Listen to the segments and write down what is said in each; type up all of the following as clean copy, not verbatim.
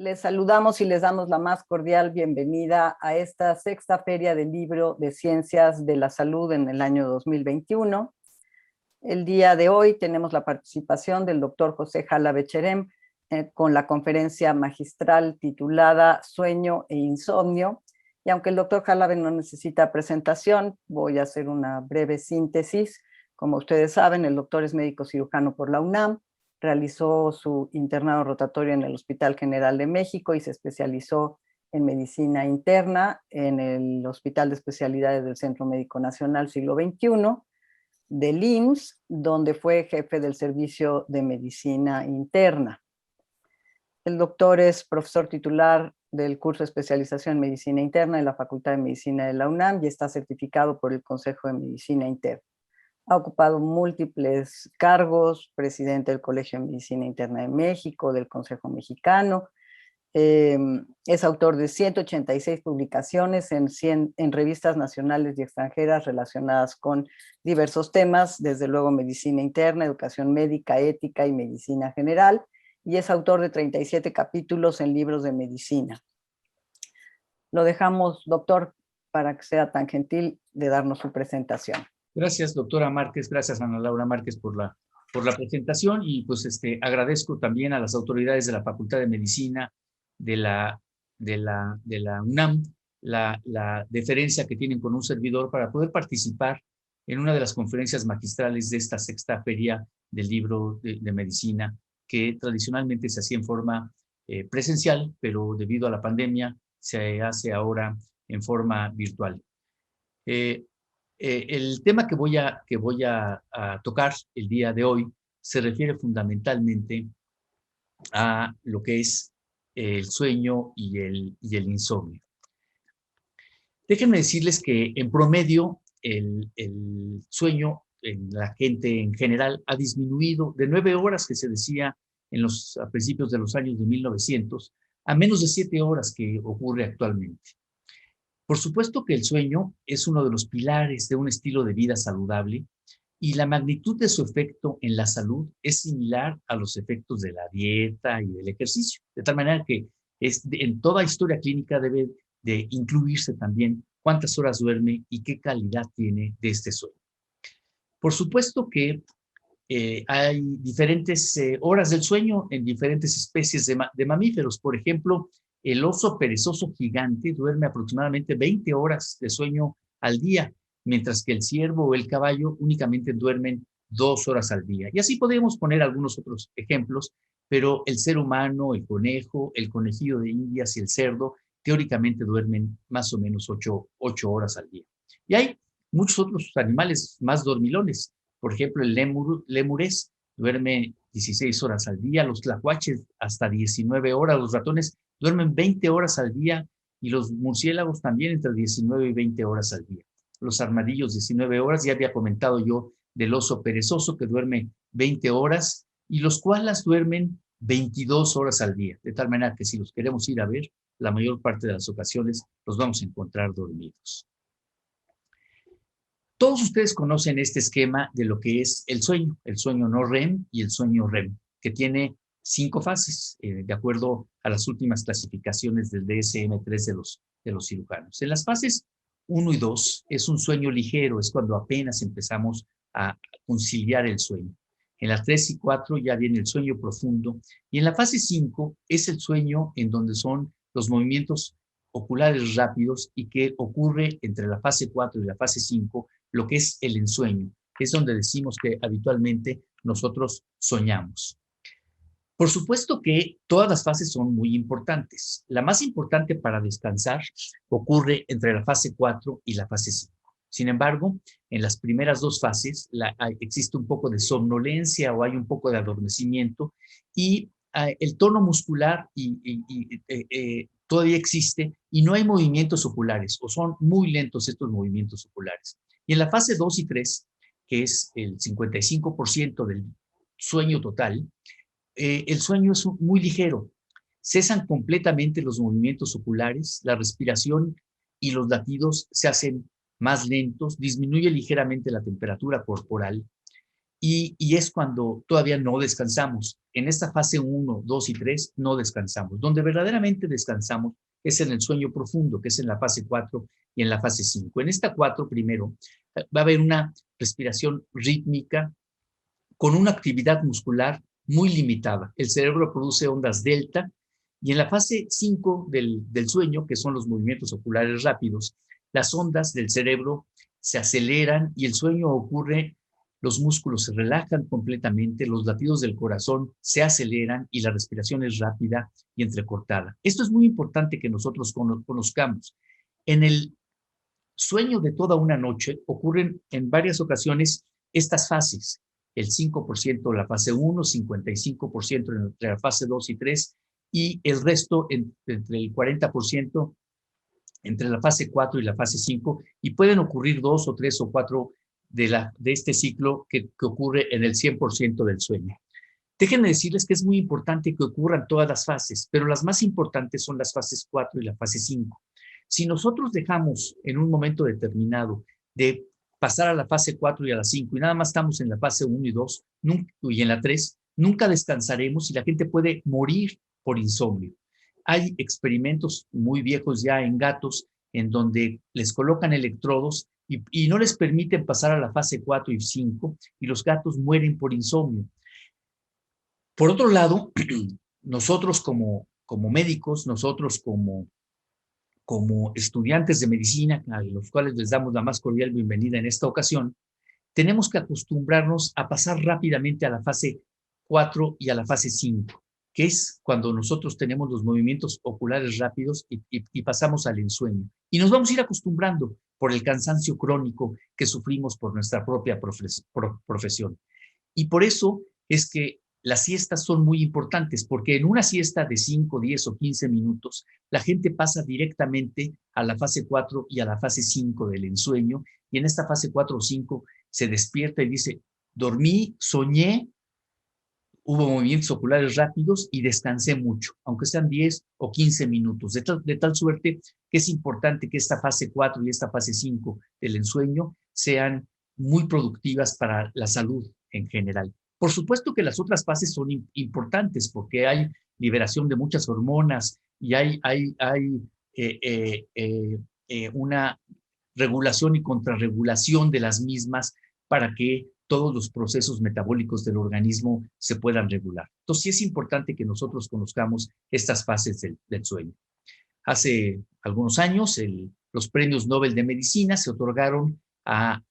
Les saludamos y les damos la más cordial bienvenida a esta sexta Feria del Libro de Ciencias de la Salud en el año 2021. El día de hoy tenemos la participación del doctor José Jala Becherem con la conferencia magistral titulada Sueño e Insomnio. Y aunque el doctor Jala no necesita presentación, voy a hacer una breve síntesis. Como ustedes saben, el doctor es médico cirujano por la UNAM, realizó su internado rotatorio en el Hospital General de México y se especializó en medicina interna en el Hospital de Especialidades del Centro Médico Nacional Siglo XXI, del IMSS, donde fue jefe del servicio de medicina interna. El doctor es profesor titular del curso de especialización en medicina interna en la Facultad de Medicina de la UNAM y está certificado por el Consejo de Medicina Interna. Ha ocupado múltiples cargos, presidente del Colegio de Medicina Interna de México, del Consejo Mexicano. Es autor de 186 publicaciones en revistas nacionales y extranjeras relacionadas con diversos temas, desde luego medicina interna, educación médica, ética y medicina general, y es autor de 37 capítulos en libros de medicina. Lo dejamos, doctor, para que sea tan gentil de darnos su presentación. Gracias, doctora Márquez. Gracias, Ana Laura Márquez, por la presentación. Y pues agradezco también a las autoridades de la Facultad de Medicina de la UNAM la deferencia que tienen con un servidor para poder participar en una de las conferencias magistrales de esta sexta Feria del Libro de Medicina, que tradicionalmente se hacía en forma presencial, pero debido a la pandemia se hace ahora en forma virtual. El tema que voy a tocar el día de hoy se refiere fundamentalmente a lo que es el sueño y el insomnio. Déjenme decirles que en promedio el sueño en la gente en general ha disminuido de 9 horas que se decía a principios de los años de 1900 a menos de 7 horas que ocurre actualmente. Por supuesto que el sueño es uno de los pilares de un estilo de vida saludable y la magnitud de su efecto en la salud es similar a los efectos de la dieta y del ejercicio, de tal manera que en toda historia clínica debe de incluirse también cuántas horas duerme y qué calidad tiene de este sueño. Por supuesto que hay diferentes horas del sueño en diferentes especies de mamíferos. Por ejemplo, el oso perezoso gigante duerme aproximadamente 20 horas de sueño al día, mientras que el ciervo o el caballo únicamente duermen 2 horas al día. Y así podemos poner algunos otros ejemplos, pero el ser humano, el conejo, el conejillo de Indias y el cerdo teóricamente duermen más o menos 8 horas al día. Y hay muchos otros animales más dormilones. Por ejemplo, el lémures duerme 16 horas al día, los tlacuaches hasta 19 horas, los ratones duermen 20 horas al día y los murciélagos también entre 19 y 20 horas al día. Los armadillos 19 horas, ya había comentado yo del oso perezoso que duerme 20 horas y los koalas duermen 22 horas al día, de tal manera que si los queremos ir a ver, la mayor parte de las ocasiones los vamos a encontrar dormidos. Todos ustedes conocen este esquema de lo que es el sueño no REM y el sueño REM, que tiene 5 fases, de acuerdo a las últimas clasificaciones del DSM-3 de los cirujanos. En las fases 1 y 2 es un sueño ligero, es cuando apenas empezamos a conciliar el sueño. En las 3 y 4 ya viene el sueño profundo, y en la fase 5 es el sueño en donde son los movimientos oculares rápidos y que ocurre entre la fase 4 y la fase 5, lo que es el ensueño, que es donde decimos que habitualmente nosotros soñamos. Por supuesto que todas las fases son muy importantes. La más importante para descansar ocurre entre la fase 4 y la fase 5. Sin embargo, en las primeras 2 fases existe un poco de somnolencia o hay un poco de adormecimiento y el tono muscular todavía existe y no hay movimientos oculares o son muy lentos estos movimientos oculares. Y en la fase 2 y 3, que es el 55% del sueño total, el sueño es muy ligero. Cesan completamente los movimientos oculares, la respiración y los latidos se hacen más lentos, disminuye ligeramente la temperatura corporal y es cuando todavía no descansamos. En esta fase 1, 2 y 3 no descansamos. Donde verdaderamente descansamos es en el sueño profundo, que es en la fase 4 y en la fase 5. En esta 4 primero va a haber una respiración rítmica con una actividad muscular muy limitada. El cerebro produce ondas delta y en la fase 5 del sueño, que son los movimientos oculares rápidos, las ondas del cerebro se aceleran y el sueño ocurre, los músculos se relajan completamente, los latidos del corazón se aceleran y la respiración es rápida y entrecortada. Esto es muy importante que nosotros conozcamos. En el sueño de toda una noche ocurren en varias ocasiones estas fases. El 5% en la fase 1, 55% entre la fase 2 y 3 y el resto entre el 40% entre la fase 4 y la fase 5 y pueden ocurrir 2 o 3 o 4 de este ciclo que ocurre en el 100% del sueño. Déjenme decirles que es muy importante que ocurran todas las fases, pero las más importantes son las fases 4 y la fase 5. Si nosotros dejamos en un momento determinado de pasar a la fase 4 y a la 5 y nada más estamos en la fase 1 y 2 y en la 3, nunca descansaremos y la gente puede morir por insomnio. Hay experimentos muy viejos ya en gatos en donde les colocan electrodos y no les permiten pasar a la fase 4 y 5 y los gatos mueren por insomnio. Por otro lado, nosotros como médicos, nosotros como estudiantes de medicina, a los cuales les damos la más cordial bienvenida en esta ocasión, tenemos que acostumbrarnos a pasar rápidamente a la fase 4 y a la fase 5, que es cuando nosotros tenemos los movimientos oculares rápidos y pasamos al ensueño. Y nos vamos a ir acostumbrando por el cansancio crónico que sufrimos por nuestra propia profesión. Y por eso es que las siestas son muy importantes, porque en una siesta de 5, 10 o 15 minutos, la gente pasa directamente a la fase 4 y a la fase 5 del ensueño, y en esta fase 4 o 5 se despierta y dice, dormí, soñé, hubo movimientos oculares rápidos y descansé mucho, aunque sean 10 o 15 minutos, de tal suerte que es importante que esta fase 4 y esta fase 5 del ensueño sean muy productivas para la salud en general. Por supuesto que las otras fases son importantes porque hay liberación de muchas hormonas y hay una regulación y contrarregulación de las mismas para que todos los procesos metabólicos del organismo se puedan regular. Entonces sí es importante que nosotros conozcamos estas fases del sueño. Hace algunos años los premios Nobel de Medicina se otorgaron a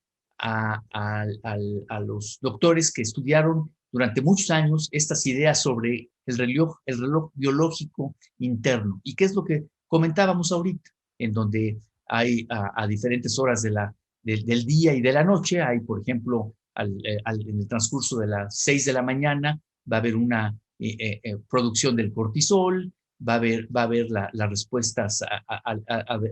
los doctores que estudiaron durante muchos años estas ideas sobre el reloj biológico interno. ¿Y qué es lo que comentábamos ahorita? En donde hay a diferentes horas del día y de la noche, hay, por ejemplo, en el transcurso de las 6 de la mañana, va a haber una producción del cortisol, va a haber las respuestas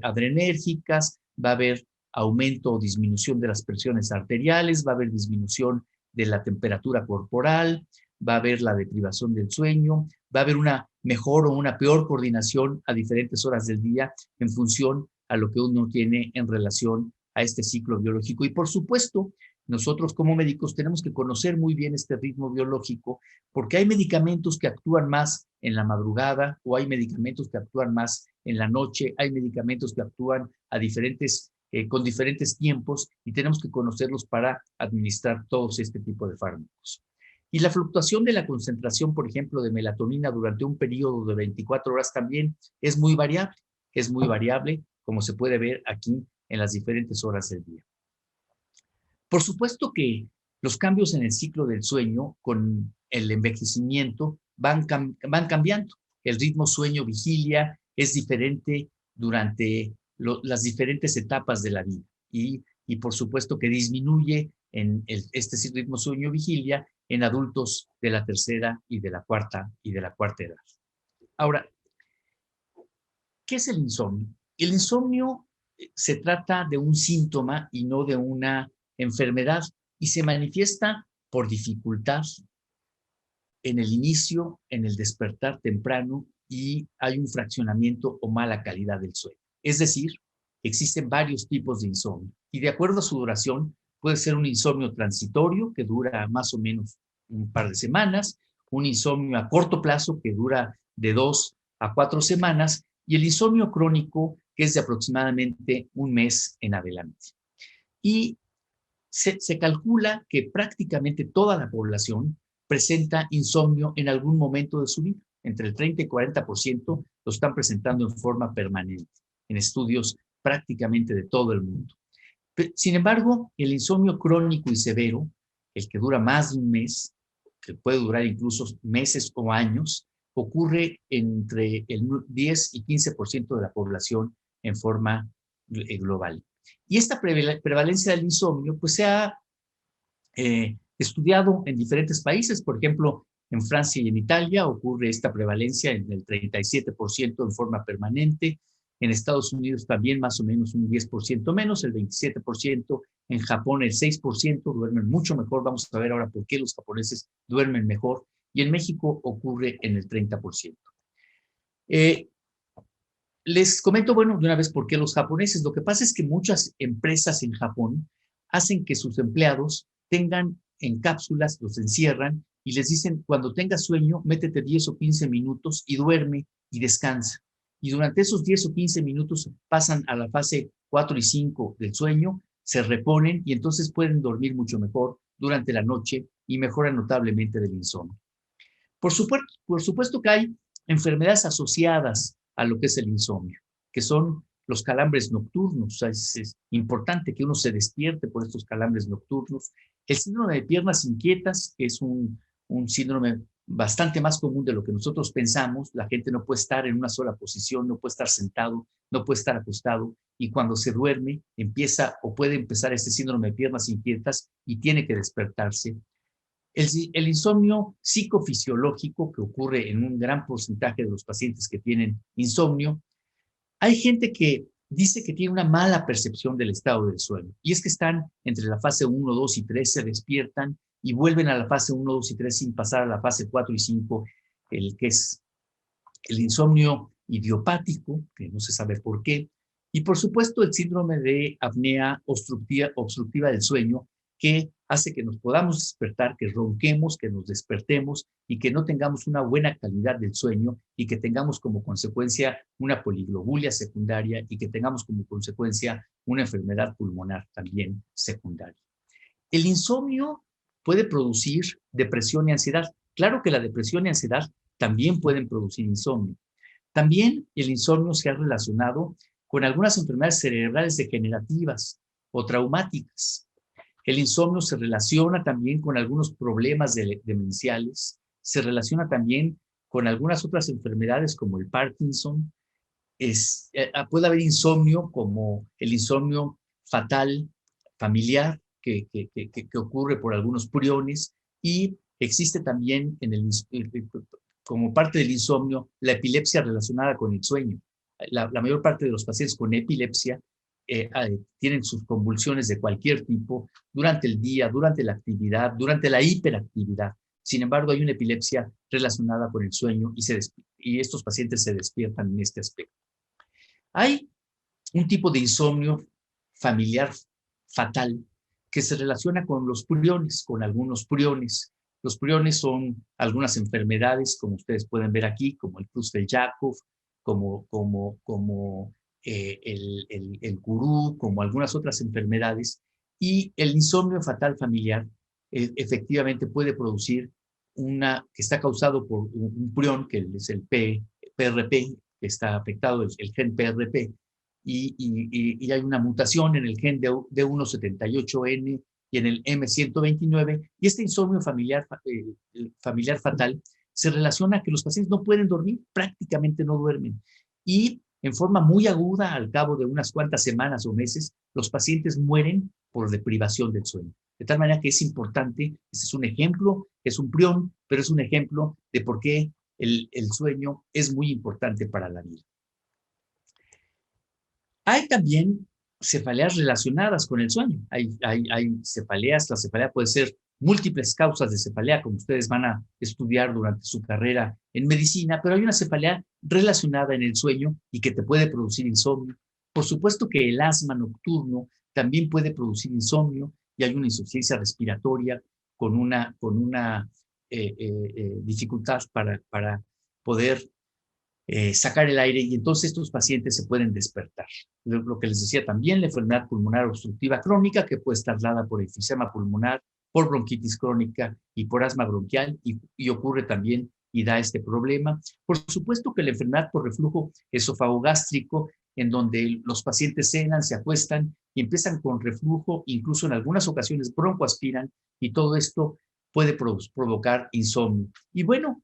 adrenérgicas, va a haber aumento o disminución de las presiones arteriales, va a haber disminución de la temperatura corporal, va a haber la deprivación del sueño, va a haber una mejor o una peor coordinación a diferentes horas del día en función a lo que uno tiene en relación a este ciclo biológico. Y por supuesto, nosotros como médicos tenemos que conocer muy bien este ritmo biológico porque hay medicamentos que actúan más en la madrugada o hay medicamentos que actúan más en la noche, hay medicamentos que actúan con diferentes tiempos y tenemos que conocerlos para administrar todos este tipo de fármacos. Y la fluctuación de la concentración, por ejemplo, de melatonina durante un periodo de 24 horas también es muy variable, como se puede ver aquí en las diferentes horas del día. Por supuesto que los cambios en el ciclo del sueño con el envejecimiento van cambiando. El ritmo sueño-vigilia es diferente durante las diferentes etapas de la vida y por supuesto que disminuye en este ritmo sueño-vigilia en adultos de la tercera y de la cuarta edad. Ahora, ¿qué es el insomnio? El insomnio se trata de un síntoma y no de una enfermedad y se manifiesta por dificultad en el inicio, en el despertar temprano y hay un fraccionamiento o mala calidad del sueño. Es decir, existen varios tipos de insomnio y de acuerdo a su duración puede ser un insomnio transitorio que dura más o menos un par de semanas, un insomnio a corto plazo que dura de 2 a 4 semanas y el insomnio crónico que es de aproximadamente un mes en adelante. Y se calcula que prácticamente toda la población presenta insomnio en algún momento de su vida. Entre el 30 y 40% lo están presentando en forma permanente, en estudios prácticamente de todo el mundo. Sin embargo, el insomnio crónico y severo, el que dura más de un mes, que puede durar incluso meses o años, ocurre entre el 10 y 15% de la población en forma global. Y esta prevalencia del insomnio pues se ha estudiado en diferentes países. Por ejemplo, en Francia y en Italia ocurre esta prevalencia en el 37% en forma permanente. En Estados Unidos también más o menos un 10% menos, el 27%. En Japón el 6%, duermen mucho mejor. Vamos a ver ahora por qué los japoneses duermen mejor. Y en México ocurre en el 30%. Les comento, bueno, de una vez por qué los japoneses. Lo que pasa es que muchas empresas en Japón hacen que sus empleados tengan en cápsulas, los encierran y les dicen, cuando tengas sueño, métete 10 o 15 minutos y duerme y descansa. Y durante esos 10 o 15 minutos pasan a la fase 4 y 5 del sueño, se reponen y entonces pueden dormir mucho mejor durante la noche y mejoran notablemente del insomnio. Por supuesto que hay enfermedades asociadas a lo que es el insomnio, que son los calambres nocturnos. O sea, es importante que uno se despierte por estos calambres nocturnos. El síndrome de piernas inquietas, que es un síndrome bastante más común de lo que nosotros pensamos. La gente no puede estar en una sola posición, no puede estar sentado, no puede estar acostado, y cuando se duerme empieza o puede empezar este síndrome de piernas inquietas y tiene que despertarse. El insomnio psicofisiológico, que ocurre en un gran porcentaje de los pacientes que tienen insomnio. Hay gente que dice que tiene una mala percepción del estado del sueño, y es que están entre la fase 1, 2 y 3, se despiertan y vuelven a la fase 1, 2 y 3 sin pasar a la fase 4 y 5, el que es el insomnio idiopático, que no se sabe por qué, y por supuesto el síndrome de apnea obstructiva del sueño, que hace que nos podamos despertar, que ronquemos, que nos despertemos y que no tengamos una buena calidad del sueño y que tengamos como consecuencia una poliglobulia secundaria y que tengamos como consecuencia una enfermedad pulmonar también secundaria. El insomnio puede producir depresión y ansiedad. Claro que la depresión y ansiedad también pueden producir insomnio. También el insomnio se ha relacionado con algunas enfermedades cerebrales degenerativas o traumáticas. El insomnio se relaciona también con algunos problemas demenciales, se relaciona también con algunas otras enfermedades como el Parkinson. Puede haber insomnio como el insomnio fatal familiar que ocurre por algunos priones, y existe también como parte del insomnio la epilepsia relacionada con el sueño. La mayor parte de los pacientes con epilepsia tienen sus convulsiones de cualquier tipo durante el día, durante la actividad, durante la hiperactividad. Sin embargo, hay una epilepsia relacionada con el sueño y estos pacientes se despiertan en este aspecto. Hay un tipo de insomnio familiar fatal que se relaciona con los priones, con algunos priones. Los priones son algunas enfermedades, como ustedes pueden ver aquí, como el Creutzfeldt-Jakob, como el gurú, como algunas otras enfermedades. Y el insomnio fatal familiar efectivamente puede producir que está causado por un prion, que es el PRP, que está afectado, el gen PRP, y hay una mutación en el gen D178N y en el M129, y este insomnio familiar fatal se relaciona a que los pacientes no pueden dormir, prácticamente no duermen, y en forma muy aguda, al cabo de unas cuantas semanas o meses, los pacientes mueren por deprivación del sueño. De tal manera que es importante, este es un ejemplo, es un prion, pero es un ejemplo de por qué el sueño es muy importante para la vida. Hay también cefaleas relacionadas con el sueño. Hay cefaleas, la cefalea puede ser múltiples causas de cefalea, como ustedes van a estudiar durante su carrera en medicina, pero hay una cefalea relacionada en el sueño y que te puede producir insomnio. Por supuesto que el asma nocturno también puede producir insomnio, y hay una insuficiencia respiratoria con una dificultad para poder sacar el aire, y entonces estos pacientes se pueden despertar. Lo que les decía también, la enfermedad pulmonar obstructiva crónica, que puede estar dada por enfisema pulmonar, por bronquitis crónica y por asma bronquial, y ocurre también y da este problema. Por supuesto que la enfermedad por reflujo esofagogástrico, en donde los pacientes cenan, se acuestan y empiezan con reflujo, incluso en algunas ocasiones broncoaspiran, y todo esto puede provocar insomnio. Y bueno,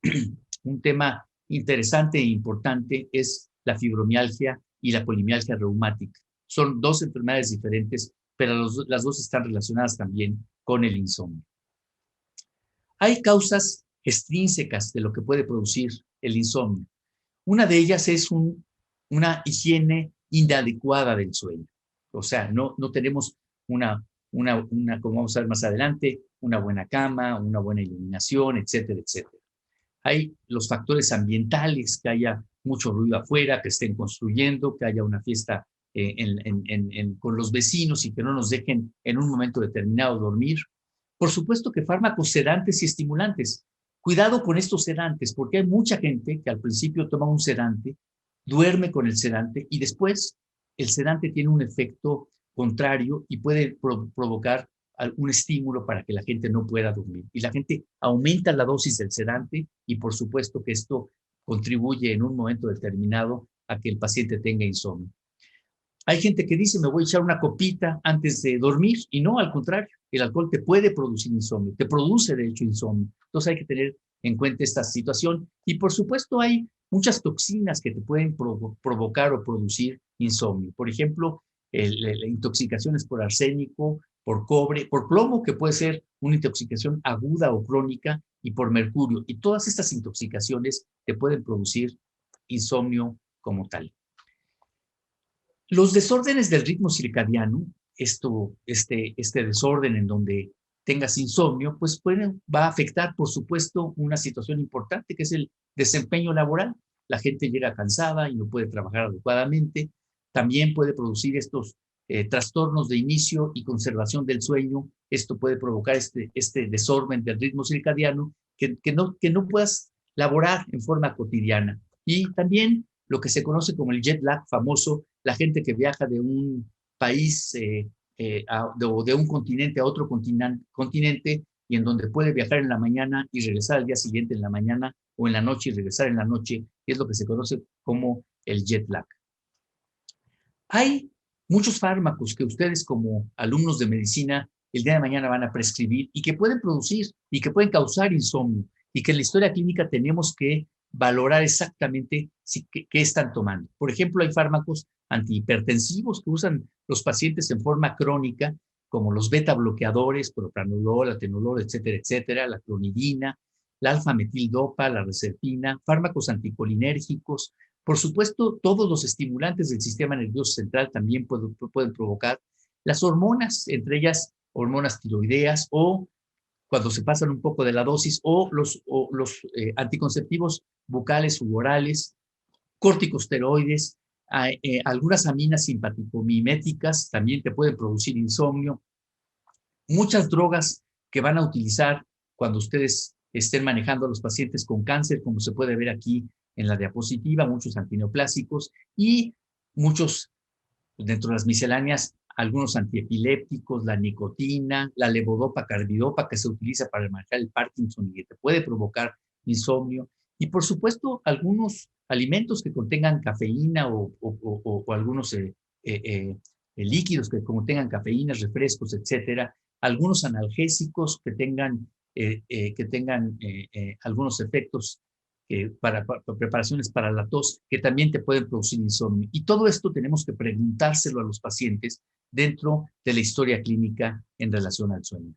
un tema interesante e importante es la fibromialgia y la polimialgia reumática. Son dos enfermedades diferentes, pero las dos están relacionadas también con el insomnio. Hay causas extrínsecas de lo que puede producir el insomnio. Una de ellas es una higiene inadecuada del sueño. O sea, no tenemos como vamos a ver más adelante, una buena cama, una buena iluminación, etcétera, etcétera. Hay los factores ambientales, que haya mucho ruido afuera, que estén construyendo, que haya una fiesta con los vecinos y que no nos dejen en un momento determinado dormir. Por supuesto que fármacos sedantes y estimulantes. Cuidado con estos sedantes, porque hay mucha gente que al principio toma un sedante, duerme con el sedante y después el sedante tiene un efecto contrario y puede provocar un estímulo para que la gente no pueda dormir. Y la gente aumenta la dosis del sedante y por supuesto que esto contribuye en un momento determinado a que el paciente tenga insomnio. Hay gente que dice, me voy a echar una copita antes de dormir, y no, al contrario, el alcohol te puede producir insomnio, te produce de hecho insomnio. Entonces hay que tener en cuenta esta situación. Y por supuesto hay muchas toxinas que te pueden provocar o producir insomnio. Por ejemplo, intoxicaciones por arsénico, por cobre, por plomo, que puede ser una intoxicación aguda o crónica, y por mercurio. Y todas estas intoxicaciones te pueden producir insomnio como tal. Los desórdenes del ritmo circadiano, este desorden en donde tengas insomnio, pues va a afectar, por supuesto, una situación importante, que es el desempeño laboral. La gente llega cansada y no puede trabajar adecuadamente. También puede producir estos trastornos de inicio y conservación del sueño. Esto puede provocar este desorden del ritmo circadiano, que no puedas laborar en forma cotidiana. Y también lo que se conoce como el jet lag famoso, la gente que viaja de un país o de un continente a otro continente, y en donde puede viajar en la mañana y regresar al día siguiente en la mañana, o en la noche y regresar en la noche, es lo que se conoce como el jet lag. Hay muchos fármacos que ustedes, como alumnos de medicina, el día de mañana van a prescribir y que pueden producir y que pueden causar insomnio, y que en la historia clínica tenemos que valorar exactamente qué están tomando. Por ejemplo, hay fármacos antihipertensivos que usan los pacientes en forma crónica, como los beta bloqueadores, propranolol, atenolol, etcétera, etcétera, la clonidina, la alfa-metildopa, la reserpina, fármacos anticolinérgicos. Por supuesto, todos los estimulantes del sistema nervioso central también pueden provocar las hormonas, entre ellas hormonas tiroideas, o cuando se pasan un poco de la dosis, o los anticonceptivos bucales u orales, corticosteroides, algunas aminas simpaticomiméticas también te pueden producir insomnio. Muchas drogas que van a utilizar cuando ustedes estén manejando a los pacientes con cáncer, como se puede ver aquí en la diapositiva, muchos antineoplásicos y muchos, dentro de las misceláneas, algunos antiepilépticos, la nicotina, la levodopa, carbidopa, que se utiliza para manejar el Parkinson y que te puede provocar insomnio. Y por supuesto, algunos alimentos que contengan cafeína o algunos líquidos que contengan cafeína, refrescos, etcétera. Algunos analgésicos que tengan algunos efectos para preparaciones para la tos, que también te pueden producir insomnio. Y todo esto tenemos que preguntárselo a los pacientes dentro de la historia clínica en relación al sueño.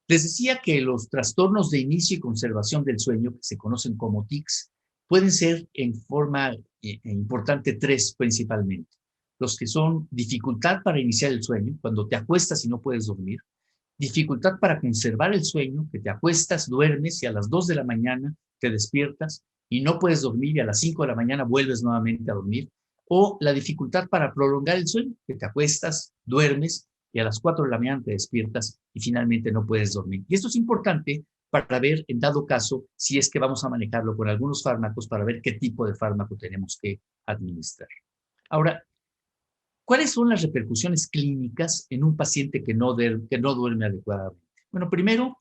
Les decía que los trastornos de inicio y conservación del sueño, que se conocen como tics, pueden ser en forma importante tres principalmente. Los que son dificultad para iniciar el sueño, cuando te acuestas y no puedes dormir; dificultad para conservar el sueño, que te acuestas, duermes y a las 2 de la mañana te despiertas y no puedes dormir, y a las 5 de la mañana vuelves nuevamente a dormir; o la dificultad para prolongar el sueño, que te acuestas, duermes y a las 4 de la mañana te despiertas y finalmente no puedes dormir. Y esto es importante para ver, en dado caso, si es que vamos a manejarlo con algunos fármacos para ver qué tipo de fármaco tenemos que administrar. Ahora, ¿cuáles son las repercusiones clínicas en un paciente que no duerme adecuadamente? Bueno, primero,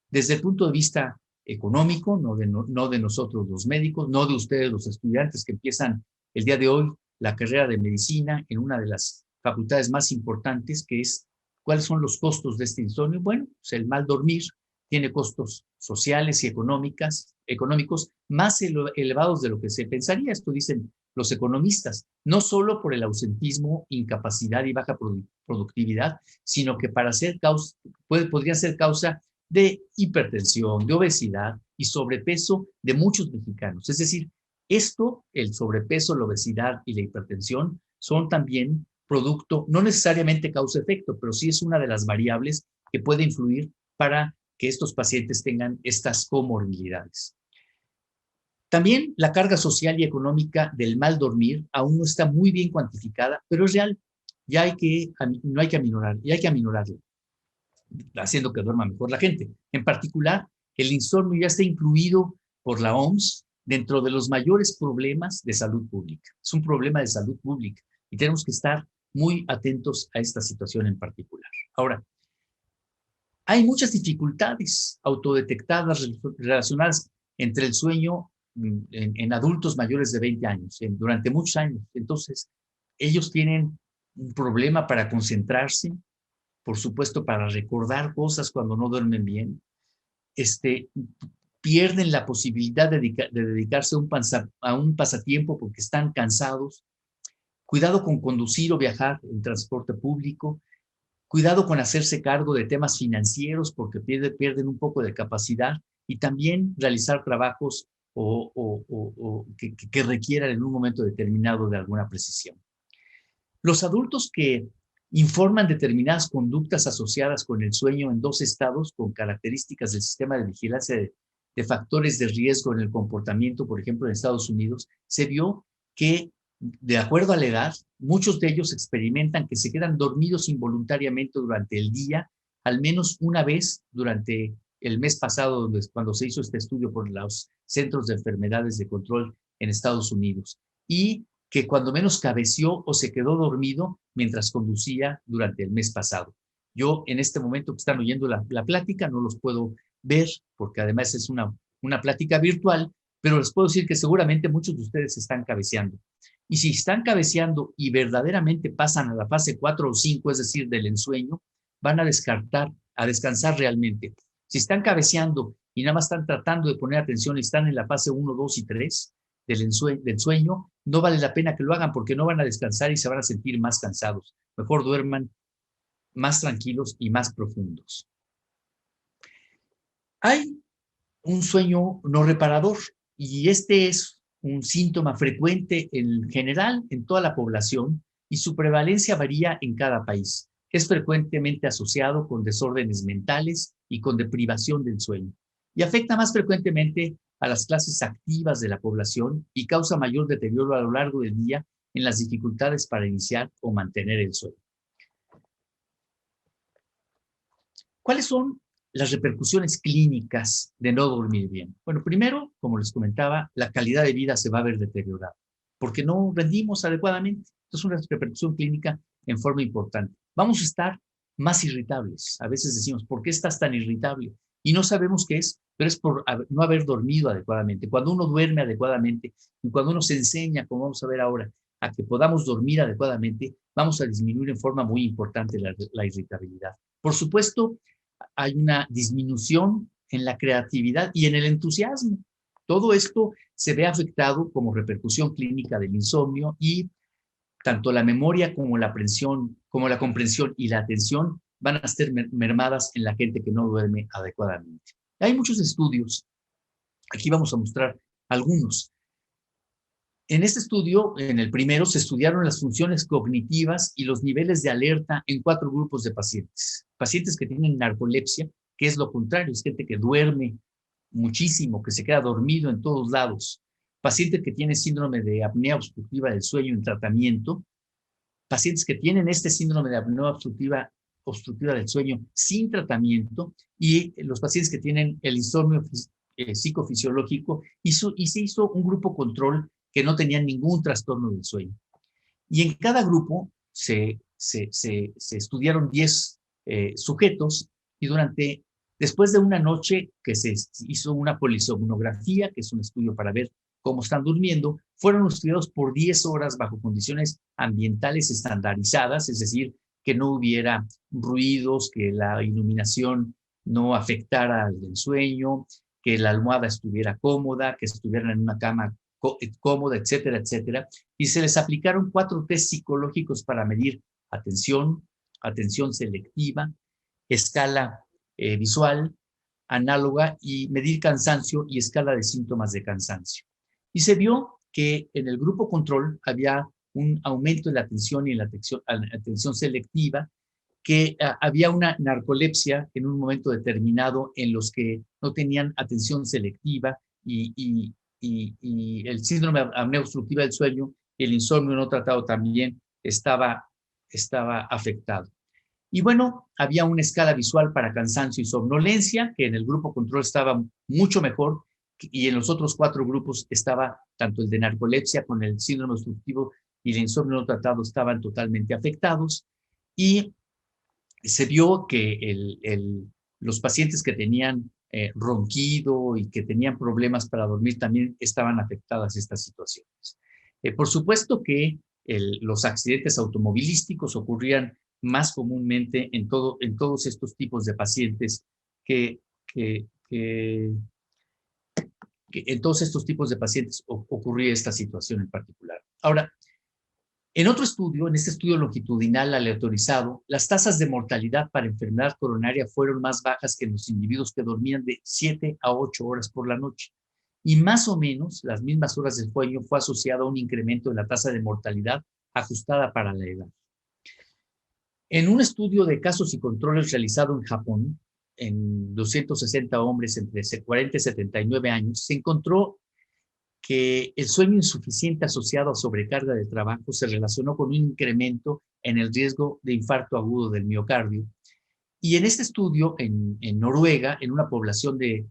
desde el punto de vista económico, no de nosotros los médicos, no de ustedes los estudiantes que empiezan el día de hoy la carrera de medicina en una de las facultades más importantes, que es ¿cuáles son los costos de este insomnio? Bueno, pues el mal dormir tiene costos sociales y económicos más elevados de lo que se pensaría. Esto dicen los economistas, no solo por el ausentismo, incapacidad y baja productividad, sino que podría ser causa de hipertensión, de obesidad y sobrepeso de muchos mexicanos. Es decir, el sobrepeso, la obesidad y la hipertensión son también producto, no necesariamente causa-efecto, pero sí es una de las variables que puede influir para que estos pacientes tengan estas comorbilidades. También la carga social y económica del mal dormir aún no está muy bien cuantificada, pero es real. No hay que aminorar, y hay que aminorarlo, haciendo que duerma mejor la gente. En particular, el insomnio ya está incluido por la OMS dentro de los mayores problemas de salud pública. Es un problema de salud pública y tenemos que estar muy atentos a esta situación en particular. Ahora, hay muchas dificultades autodetectadas relacionadas entre el sueño en adultos mayores de 20 años, durante muchos años. Entonces, ellos tienen un problema para concentrarse, por supuesto, para recordar cosas cuando no duermen bien. Pierden la posibilidad de dedicarse a un pasatiempo porque están cansados. Cuidado con conducir o viajar en transporte público. Cuidado con hacerse cargo de temas financieros porque pierden un poco de capacidad, y también realizar trabajos que requieran en un momento determinado de alguna precisión. Los adultos que informan determinadas conductas asociadas con el sueño en 2 estados con características del sistema de vigilancia de factores de riesgo en el comportamiento, por ejemplo, en Estados Unidos, se vio que, de acuerdo a la edad, muchos de ellos experimentan que se quedan dormidos involuntariamente durante el día, al menos una vez durante el mes pasado, cuando se hizo este estudio por los Centros de Enfermedades de Control en Estados Unidos, y que cuando menos cabeció o se quedó dormido mientras conducía durante el mes pasado. Yo, en este momento que están oyendo la plática, no los puedo ver, porque además es una plática virtual, pero les puedo decir que seguramente muchos de ustedes están cabeceando. Y si están cabeceando y verdaderamente pasan a la fase 4 o 5, es decir, del ensueño, van a descansar realmente. Si están cabeceando y nada más están tratando de poner atención y están en la fase 1, 2 y 3 del sueño, no vale la pena que lo hagan porque no van a descansar y se van a sentir más cansados. Mejor duerman más tranquilos y más profundos. Hay un sueño no reparador y este es un síntoma frecuente en general en toda la población y su prevalencia varía en cada país. Es frecuentemente asociado con desórdenes mentales y con deprivación del sueño y afecta más frecuentemente a las clases activas de la población y causa mayor deterioro a lo largo del día en las dificultades para iniciar o mantener el sueño. ¿Cuáles son las repercusiones clínicas de no dormir bien? Bueno, primero, como les comentaba, la calidad de vida se va a ver deteriorada porque no rendimos adecuadamente. Esto es una repercusión clínica en forma importante. Vamos a estar más irritables. A veces decimos, ¿por qué estás tan irritable? Y no sabemos qué es, pero es por no haber dormido adecuadamente. Cuando uno duerme adecuadamente y cuando uno se enseña, como vamos a ver ahora, a que podamos dormir adecuadamente, vamos a disminuir en forma muy importante la irritabilidad. Por supuesto, hay una disminución en la creatividad y en el entusiasmo. Todo esto se ve afectado como repercusión clínica del insomnio y tanto la memoria como la comprensión y la atención van a estar mermadas en la gente que no duerme adecuadamente. Hay muchos estudios. Aquí vamos a mostrar algunos. En este estudio, en el primero, se estudiaron las funciones cognitivas y los niveles de alerta en 4 grupos de pacientes. Pacientes que tienen narcolepsia, que es lo contrario, es gente que duerme muchísimo, que se queda dormido en todos lados. Pacientes que tienen síndrome de apnea obstructiva del sueño en tratamiento. Pacientes que tienen este síndrome de apnea obstructiva obstructiva del sueño sin tratamiento, y los pacientes que tienen el insomnio psicofisiológico, y se hizo un grupo control que no tenían ningún trastorno del sueño. Y en cada grupo se estudiaron 10 sujetos, y después de una noche que se hizo una polisomnografía, que es un estudio para ver cómo están durmiendo, fueron estudiados por 10 horas bajo condiciones ambientales estandarizadas, es decir, que no hubiera ruidos, que la iluminación no afectara al sueño, que la almohada estuviera cómoda, que estuvieran en una cama cómoda, etcétera, etcétera. Y se les aplicaron 4 test psicológicos para medir atención selectiva, escala visual, análoga, y medir cansancio y escala de síntomas de cansancio. Y se vio que en el grupo control había un aumento en la atención y en la atención selectiva, que había una narcolepsia en un momento determinado en los que no tenían atención selectiva, y el síndrome de apnea obstructiva del sueño y el insomnio no tratado también estaba afectado. Y bueno, había una escala visual para cansancio y somnolencia, que en el grupo control estaba mucho mejor, y en los otros 4 grupos estaba tanto el de narcolepsia con el síndrome obstructivo y el insomnio no tratado estaban totalmente afectados. Y se vio que los pacientes que tenían ronquido y que tenían problemas para dormir también estaban afectadas estas situaciones. Por supuesto que los accidentes automovilísticos ocurrían más comúnmente en todos estos tipos de pacientes, que en todos estos tipos de pacientes ocurría esta situación en particular. Ahora, en otro estudio, en este estudio longitudinal aleatorizado, las tasas de mortalidad para enfermedad coronaria fueron más bajas que en los individuos que dormían de 7 a 8 horas por la noche. Y más o menos las mismas horas de sueño fue asociado a un incremento en la tasa de mortalidad ajustada para la edad. En un estudio de casos y controles realizado en Japón, en 260 hombres entre 40 y 79 años, se encontró que el sueño insuficiente asociado a sobrecarga de trabajo se relacionó con un incremento en el riesgo de infarto agudo del miocardio. Y en este estudio, en Noruega, en una población de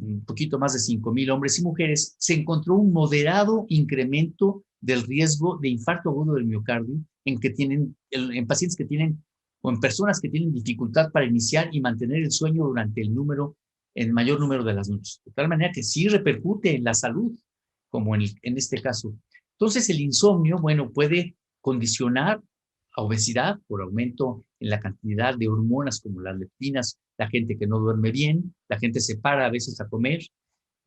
un poquito más de 5,000 hombres y mujeres, se encontró un moderado incremento del riesgo de infarto agudo del miocardio en pacientes que tienen, o en personas que tienen dificultad para iniciar y mantener el sueño durante el mayor número de las noches. De tal manera que sí repercute en la salud, como en este caso. Entonces, el insomnio, bueno, puede condicionar a obesidad por aumento en la cantidad de hormonas como las leptinas, la gente que no duerme bien, la gente se para a veces a comer,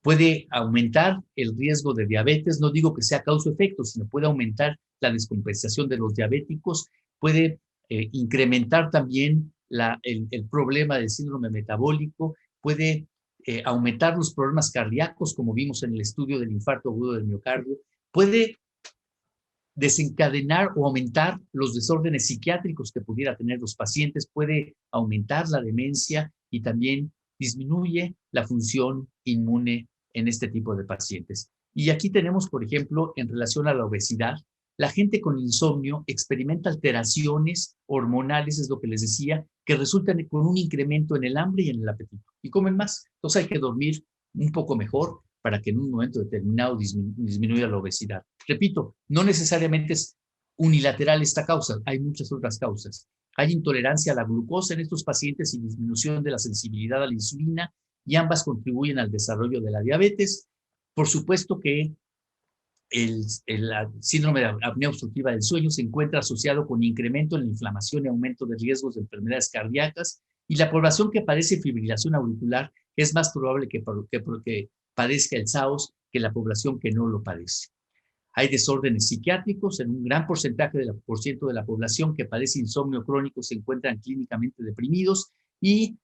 puede aumentar el riesgo de diabetes, no digo que sea causa-efecto, sino puede aumentar la descompensación de los diabéticos, puede incrementar también el problema del síndrome metabólico, puede aumentar los problemas cardíacos, como vimos en el estudio del infarto agudo del miocardio, puede desencadenar o aumentar los desórdenes psiquiátricos que pudiera tener los pacientes, puede aumentar la demencia y también disminuye la función inmune en este tipo de pacientes. Y aquí tenemos, por ejemplo, en relación a la obesidad, la gente con insomnio experimenta alteraciones hormonales, es lo que les decía, que resultan con un incremento en el hambre y en el apetito. Y comen más. Entonces hay que dormir un poco mejor para que en un momento determinado disminuya la obesidad. Repito, no necesariamente es unilateral esta causa, hay muchas otras causas. Hay intolerancia a la glucosa en estos pacientes y disminución de la sensibilidad a la insulina, y ambas contribuyen al desarrollo de la diabetes. Por supuesto que el síndrome de apnea obstructiva del sueño se encuentra asociado con incremento en la inflamación y aumento de riesgos de enfermedades cardíacas, y la población que padece fibrilación auricular es más probable que padezca el SAOS que la población que no lo padece. Hay desórdenes psiquiátricos en un gran porcentaje de la población que padece insomnio crónico se encuentran clínicamente deprimidos, y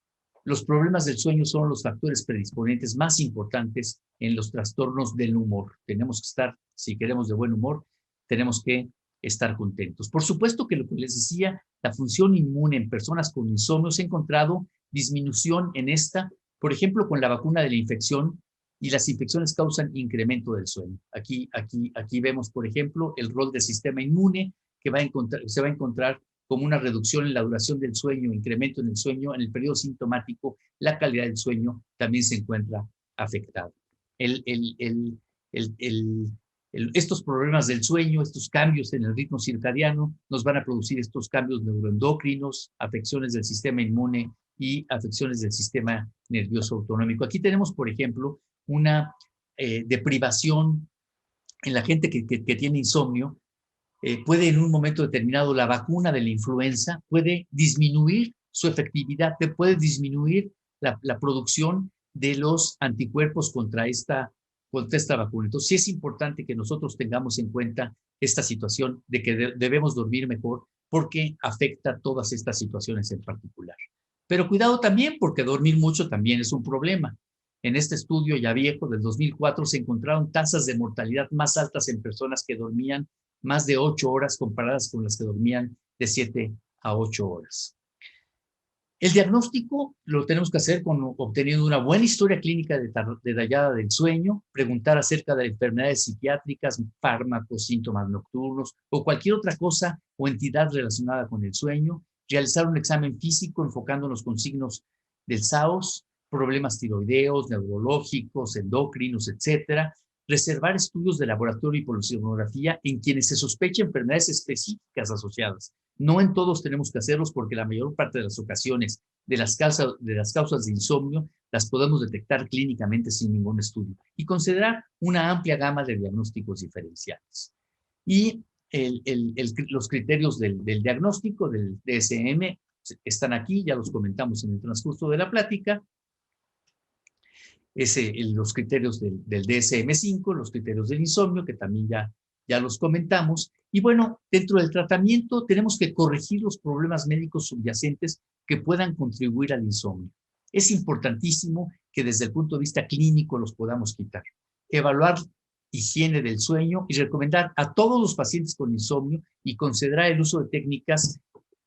los problemas del sueño son los factores predisponentes más importantes en los trastornos del humor. Tenemos que estar, si queremos de buen humor, tenemos que estar contentos. Por supuesto que lo que les decía, la función inmune en personas con insomnio se ha encontrado disminución en esta, por ejemplo, con la vacuna de la infección, y las infecciones causan incremento del sueño. Aquí vemos, por ejemplo, el rol del sistema inmune que se va a encontrar como una reducción en la duración del sueño, incremento en el sueño, en el periodo sintomático, la calidad del sueño también se encuentra afectada. Estos problemas del sueño, estos cambios en el ritmo circadiano, nos van a producir estos cambios neuroendocrinos, afecciones del sistema inmune y afecciones del sistema nervioso autonómico. Aquí tenemos, por ejemplo, una deprivación en la gente que tiene insomnio. Puede en un momento determinado la vacuna de la influenza puede disminuir su efectividad, puede disminuir la producción de los anticuerpos contra esta vacuna. Entonces sí es importante que nosotros tengamos en cuenta esta situación de que debemos dormir mejor porque afecta todas estas situaciones en particular. Pero cuidado también porque dormir mucho también es un problema. En este estudio ya viejo del 2004 se encontraron tasas de mortalidad más altas en personas que dormían más de 8 horas comparadas con las que dormían de 7 a 8 horas. El diagnóstico lo tenemos que hacer obteniendo una buena historia clínica detallada del sueño, preguntar acerca de enfermedades psiquiátricas, fármacos, síntomas nocturnos o cualquier otra cosa o entidad relacionada con el sueño, realizar un examen físico enfocándonos con signos del SAOS, problemas tiroideos, neurológicos, endocrinos, etcétera, reservar estudios de laboratorio y polisonografía en quienes se sospecha enfermedades específicas asociadas. No en todos tenemos que hacerlos porque la mayor parte de las ocasiones de las causas de insomnio las podemos detectar clínicamente sin ningún estudio y considerar una amplia gama de diagnósticos diferenciales. Y los criterios del diagnóstico del DSM están aquí, ya los comentamos en el transcurso de la plática. Los criterios del DSM-5, los criterios del insomnio, que también ya los comentamos. Y bueno, dentro del tratamiento tenemos que corregir los problemas médicos subyacentes que puedan contribuir al insomnio. Es importantísimo que desde el punto de vista clínico los podamos quitar. Evaluar higiene del sueño y recomendar a todos los pacientes con insomnio y considerar el uso de técnicas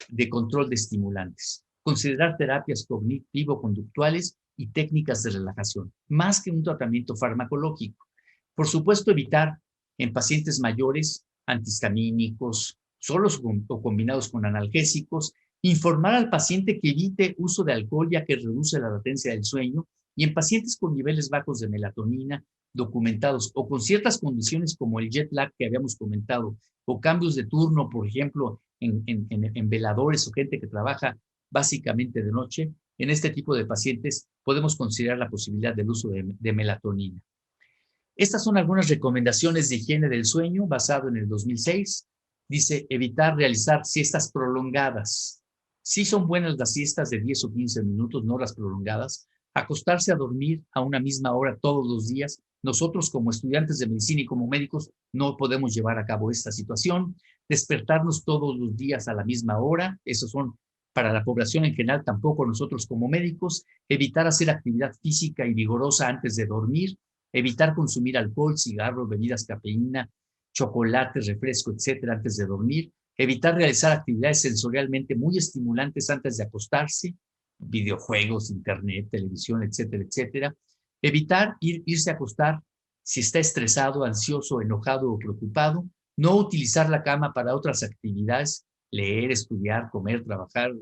de control de estimulantes. Considerar terapias cognitivo-conductuales y técnicas de relajación, más que un tratamiento farmacológico. Por supuesto, evitar en pacientes mayores antihistamínicos, solos o combinados con analgésicos, informar al paciente que evite uso de alcohol ya que reduce la latencia del sueño y en pacientes con niveles bajos de melatonina documentados o con ciertas condiciones como el jet lag que habíamos comentado o cambios de turno, por ejemplo, en veladores o gente que trabaja básicamente de noche, en este tipo de pacientes podemos considerar la posibilidad del uso de melatonina. Estas son algunas recomendaciones de higiene del sueño basado en el 2006. Dice evitar realizar siestas prolongadas. Sí son buenas las siestas de 10 o 15 minutos, no las prolongadas. Acostarse a dormir a una misma hora todos los días. Nosotros como estudiantes de medicina y como médicos no podemos llevar a cabo esta situación. Despertarnos todos los días a la misma hora. Esos son para la población en general, tampoco nosotros como médicos. Evitar hacer actividad física y vigorosa antes de dormir. Evitar consumir alcohol, cigarros, bebidas cafeína, chocolate, refresco, etcétera, antes de dormir. Evitar realizar actividades sensorialmente muy estimulantes antes de acostarse, videojuegos, internet, televisión, etcétera, etcétera. Evitar irse a acostar si está estresado, ansioso, enojado o preocupado. No utilizar la cama para otras actividades, leer, estudiar, comer, trabajar,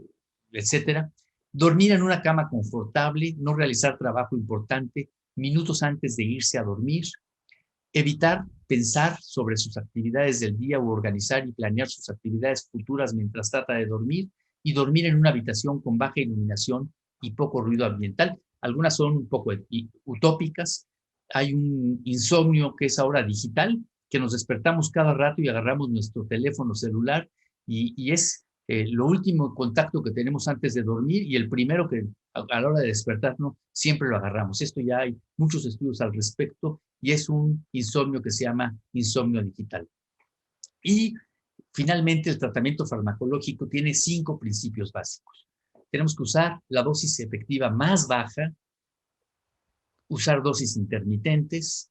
etcétera. Dormir en una cama confortable, no realizar trabajo importante minutos antes de irse a dormir, evitar pensar sobre sus actividades del día o organizar y planear sus actividades futuras mientras trata de dormir y dormir en una habitación con baja iluminación y poco ruido ambiental. Algunas son un poco utópicas. Hay un insomnio que es ahora digital, que nos despertamos cada rato y agarramos nuestro teléfono celular y es lo último contacto que tenemos antes de dormir y el primero que a la hora de despertarnos siempre lo agarramos. Esto ya hay muchos estudios al respecto y es un insomnio que se llama insomnio digital. Y finalmente el tratamiento farmacológico tiene 5 principios básicos. Tenemos que usar la dosis efectiva más baja, usar dosis intermitentes,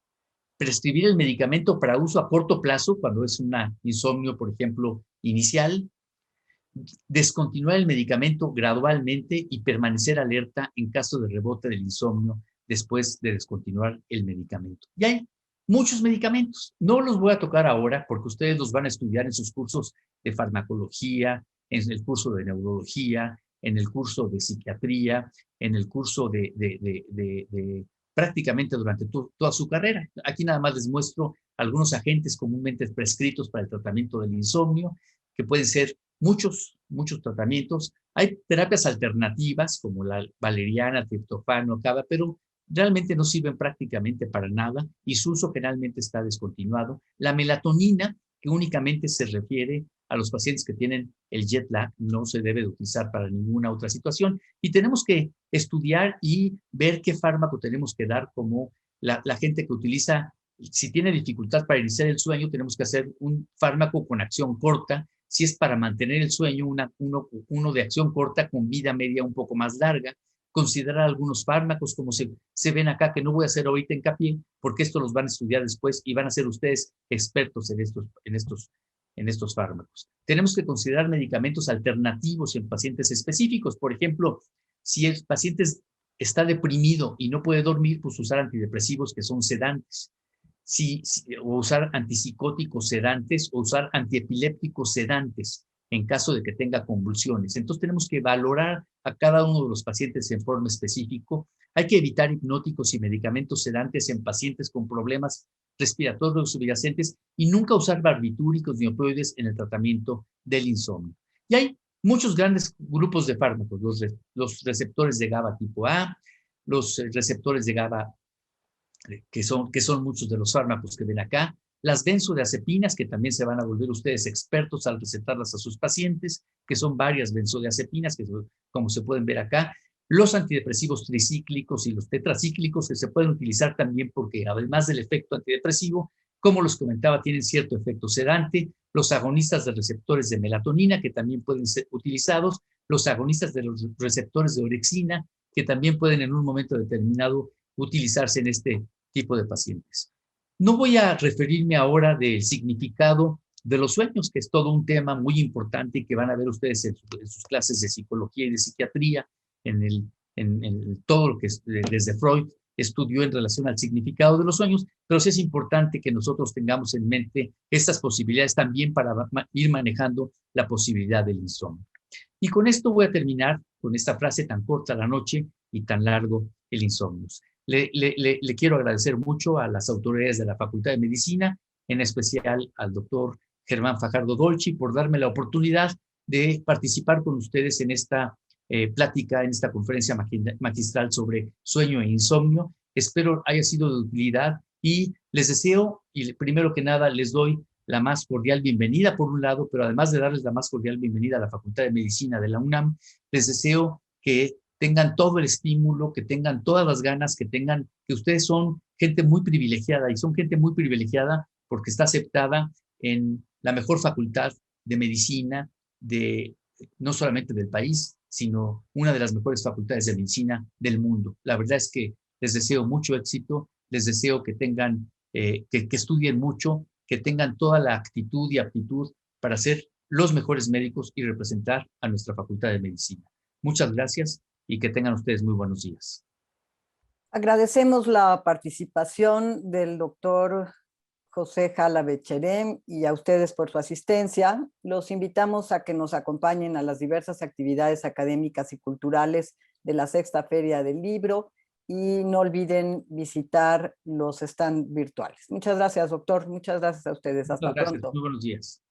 prescribir el medicamento para uso a corto plazo cuando es un insomnio, por ejemplo, inicial, descontinuar el medicamento gradualmente y permanecer alerta en caso de rebote del insomnio después de descontinuar el medicamento. Y hay muchos medicamentos. No los voy a tocar ahora porque ustedes los van a estudiar en sus cursos de farmacología, en el curso de neurología, en el curso de psiquiatría, en el curso de prácticamente durante toda su carrera. Aquí nada más les muestro algunos agentes comúnmente prescritos para el tratamiento del insomnio, que pueden ser muchos tratamientos. Hay terapias alternativas como la valeriana, triptofano, GABA, pero realmente no sirven prácticamente para nada y su uso generalmente está descontinuado. La melatonina, que únicamente se refiere a los pacientes que tienen el jet lag, no se debe de utilizar para ninguna otra situación. Y tenemos que estudiar y ver qué fármaco tenemos que dar, como la gente que utiliza, si tiene dificultad para iniciar el sueño, tenemos que hacer un fármaco con acción corta. Si es para mantener el sueño, uno de acción corta con vida media un poco más larga. Considerar algunos fármacos, como se ven acá, que no voy a hacer ahorita hincapié, porque esto los van a estudiar después y van a ser ustedes expertos en estos fármacos. Tenemos que considerar medicamentos alternativos en pacientes específicos. Por ejemplo, si el paciente está deprimido y no puede dormir, pues usar antidepresivos que son sedantes. O usar antipsicóticos sedantes o usar antiepilépticos sedantes en caso de que tenga convulsiones. Entonces tenemos que valorar a cada uno de los pacientes en forma específica. Hay que evitar hipnóticos y medicamentos sedantes en pacientes con problemas respiratorios subyacentes y nunca usar barbitúricos ni opioides en el tratamiento del insomnio. Y hay muchos grandes grupos de fármacos, los receptores de GABA tipo A, los receptores de GABA que son muchos de los fármacos que ven acá, las benzodiazepinas, que también se van a volver ustedes expertos al recetarlas a sus pacientes, que son varias benzodiazepinas, que como se pueden ver acá, los antidepresivos tricíclicos y los tetracíclicos, que se pueden utilizar también porque además del efecto antidepresivo, como los comentaba, tienen cierto efecto sedante, los agonistas de receptores de melatonina, que también pueden ser utilizados, los agonistas de los receptores de orexina, que también pueden en un momento determinado utilizarse en este tipo de pacientes. No voy a referirme ahora del significado de los sueños, que es todo un tema muy importante y que van a ver ustedes en sus clases de psicología y de psiquiatría, en todo lo que desde Freud estudió en relación al significado de los sueños, pero sí es importante que nosotros tengamos en mente estas posibilidades también para ir manejando la posibilidad del insomnio. Y con esto voy a terminar con esta frase: tan corta la noche y tan largo el insomnio. Le quiero agradecer mucho a las autoridades de la Facultad de Medicina, en especial al doctor Germán Fajardo Dolci, por darme la oportunidad de participar con ustedes en esta plática, en esta conferencia magistral sobre sueño e insomnio. Espero haya sido de utilidad y les deseo, y primero que nada les doy la más cordial bienvenida por un lado, pero además de darles la más cordial bienvenida a la Facultad de Medicina de la UNAM, les deseo que tengan todo el estímulo, que tengan todas las ganas, que ustedes son gente muy privilegiada, y son gente muy privilegiada porque está aceptada en la mejor facultad de medicina no solamente del país, sino una de las mejores facultades de medicina del mundo. La verdad es que les deseo mucho éxito, les deseo que tengan, que estudien mucho, que tengan toda la actitud y aptitud para ser los mejores médicos y representar a nuestra Facultad de Medicina. Muchas gracias y que tengan ustedes muy buenos días. Agradecemos la participación del doctor José Jala Becherem y a ustedes por su asistencia. Los invitamos a que nos acompañen a las diversas actividades académicas y culturales de la Sexta Feria del Libro y no olviden visitar los stands virtuales. Muchas gracias, doctor. Muchas gracias a ustedes. Hasta pronto. Muy buenos días.